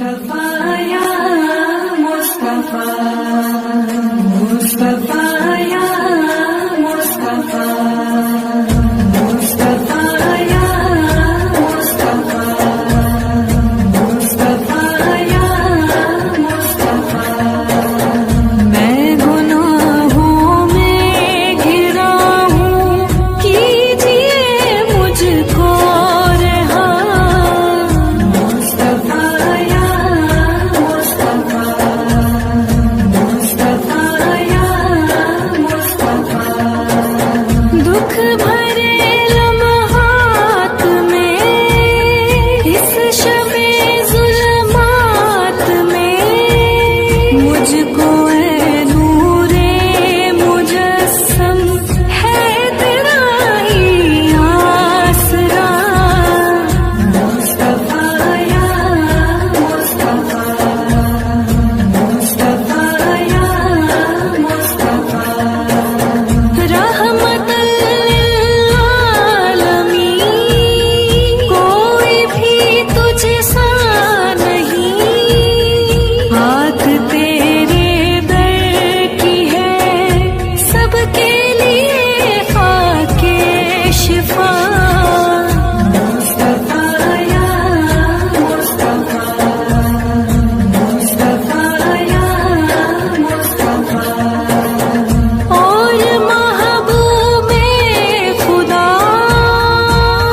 मुस्तफा या मुस्तफा, मुस्तफा या मुस्तफा, मुस्तफा या मुस्तफा, मुस्तफा या मुस्तफा। मैं गुनाहों में घिरा हूँ, कीजिए मुझको रहा। मुस्तफा या मुस्तफा, मुस्तफा या मुस्तफा। दुख भरे लम्हात में, इस शबे ज़ुल्मात में, मुझको ऐ नूरे मुजस्सम है तेरा ही आसरा। मुस्तफा या मुस्तफा, मुस्तफा या मुस्तफा। रहमतल लिल आलमीन, कोई भी तुझसा नहीं। आँख तेरे दर की है, सबके लिए खाके शिफा। मुस्तफा या मुस्तफा, मुस्तफा या मुस्तफा। और महबूबे खुदा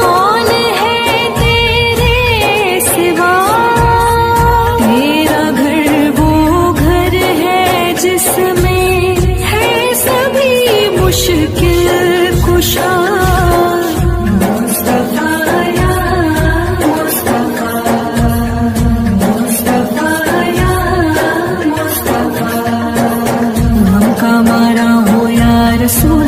कौन है तेरे सिवा। तेरा घर वो घर है जिसमें है सभी मुश्किल कुशा। मुस्तफा या मुस्तफा, मुस्तफा या मुस्तफा। हम का मारा हो या रसूल